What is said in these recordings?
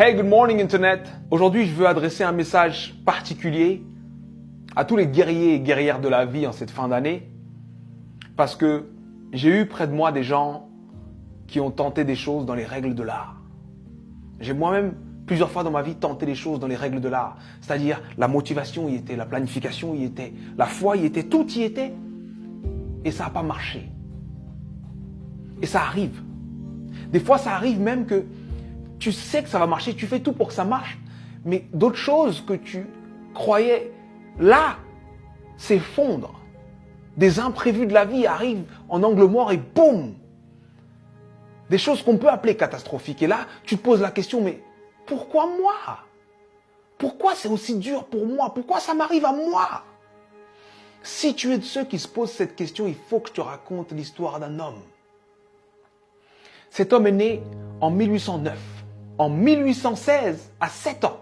Hey, good morning Internet. Aujourd'hui, je veux adresser un message particulier à tous les guerriers et guerrières de la vie en cette fin d'année, parce que j'ai eu près de moi des gens qui ont tenté des choses dans les règles de l'art. J'ai moi-même plusieurs fois dans ma vie tenté des choses dans les règles de l'art, c'est-à-dire la motivation y était, la planification y était, la foi y était, tout y était, et ça n'a pas marché. Et ça arrive. Des fois, ça arrive même que tu sais que ça va marcher, tu fais tout pour que ça marche, mais d'autres choses que tu croyais là s'effondrent. Des imprévus de la vie arrivent en angle mort et boum! Des choses qu'on peut appeler catastrophiques. Et là, tu te poses la question, mais pourquoi moi? Pourquoi c'est aussi dur pour moi? Pourquoi ça m'arrive à moi? Si tu es de ceux qui se posent cette question, il faut que je te raconte l'histoire d'un homme. Cet homme est né en 1809. En 1816, à 7 ans,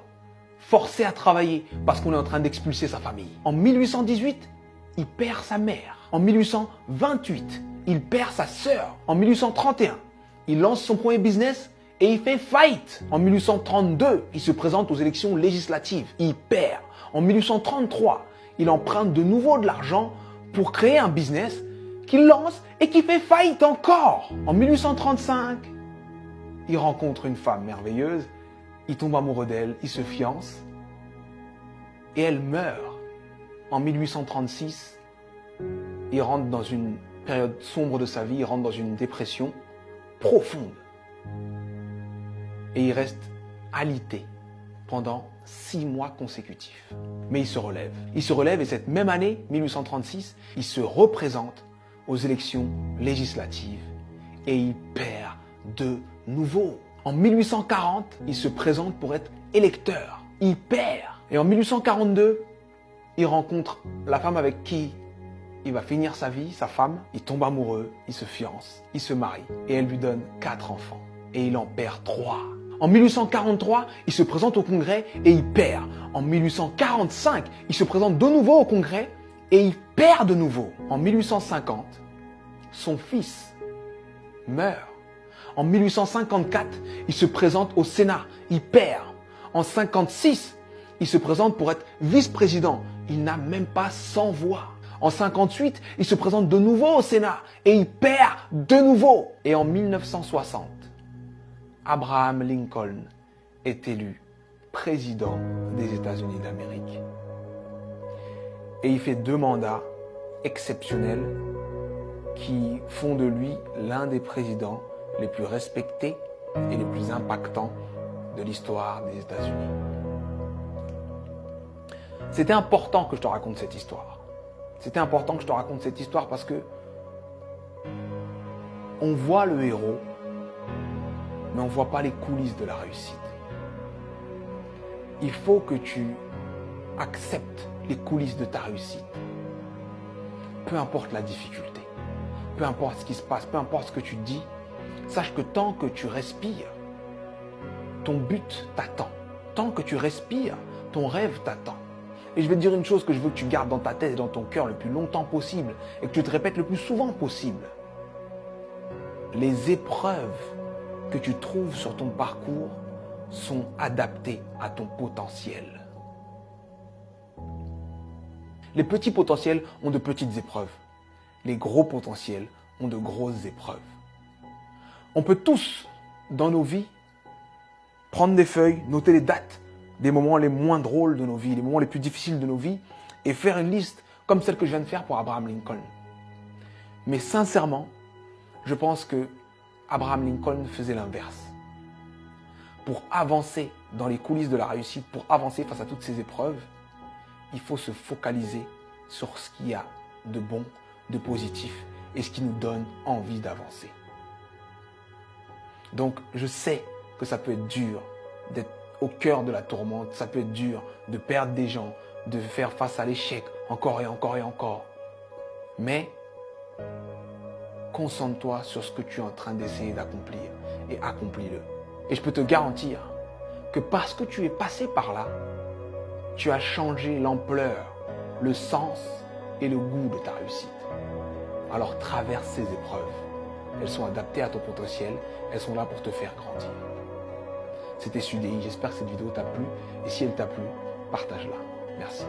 forcé à travailler parce qu'on est en train d'expulser sa famille. En 1818, il perd sa mère. En 1828, il perd sa sœur. En 1831, il lance son premier business et il fait faillite. En 1832, il se présente aux élections législatives. Il perd. En 1833, il emprunte de nouveau de l'argent pour créer un business qu'il lance et qui fait faillite encore. En 1835, il rencontre une femme merveilleuse, il tombe amoureux d'elle, il se fiance et elle meurt. En 1836, il rentre dans une période sombre de sa vie, il rentre dans une dépression profonde. Et il reste alité pendant 6 mois consécutifs. Mais il se relève. Il se relève et cette même année, 1836, il se représente aux élections législatives et il perd de nouveau. En 1840, il se présente pour être électeur. Il perd. Et en 1842, il rencontre la femme avec qui il va finir sa vie, sa femme. Il tombe amoureux, il se fiance, il se marie et elle lui donne 4 enfants. Et il en perd 3. En 1843, il se présente au Congrès et il perd. En 1845, il se présente de nouveau au Congrès et il perd de nouveau. En 1850, son fils meurt. En 1854, il se présente au Sénat, il perd. En 1956, il se présente pour être vice-président. Il n'a même pas 100 voix. En 1958, il se présente de nouveau au Sénat et il perd de nouveau. Et en 1960, Abraham Lincoln est élu président des États-Unis d'Amérique. Et il fait 2 mandats exceptionnels qui font de lui l'un des présidents les plus respectés et les plus impactants de l'histoire des États-Unis. C'était important que je te raconte cette histoire. C'était important que je te raconte cette histoire parce que on voit le héros, mais on ne voit pas les coulisses de la réussite. Il faut que tu acceptes les coulisses de ta réussite. Peu importe la difficulté, peu importe ce qui se passe, peu importe ce que tu dis, sache que tant que tu respires, ton but t'attend. Tant que tu respires, ton rêve t'attend. Et je vais te dire une chose que je veux que tu gardes dans ta tête et dans ton cœur le plus longtemps possible et que tu te répètes le plus souvent possible. Les épreuves que tu trouves sur ton parcours sont adaptées à ton potentiel. Les petits potentiels ont de petites épreuves. Les gros potentiels ont de grosses épreuves. On peut tous, dans nos vies, prendre des feuilles, noter les dates des moments les moins drôles de nos vies, les moments les plus difficiles de nos vies, et faire une liste comme celle que je viens de faire pour Abraham Lincoln. Mais sincèrement, je pense que Abraham Lincoln faisait l'inverse. Pour avancer dans les coulisses de la réussite, pour avancer face à toutes ces épreuves, il faut se focaliser sur ce qu'il y a de bon, de positif, et ce qui nous donne envie d'avancer. Donc, je sais que ça peut être dur d'être au cœur de la tourmente, ça peut être dur de perdre des gens, de faire face à l'échec encore et encore et encore. Mais, concentre-toi sur ce que tu es en train d'essayer d'accomplir et accomplis-le. Et je peux te garantir que parce que tu es passé par là, tu as changé l'ampleur, le sens et le goût de ta réussite. Alors traverse ces épreuves. Elles sont adaptées à ton potentiel, elles sont là pour te faire grandir. C'était Sudei. J'espère que cette vidéo t'a plu. Et si elle t'a plu, partage-la. Merci.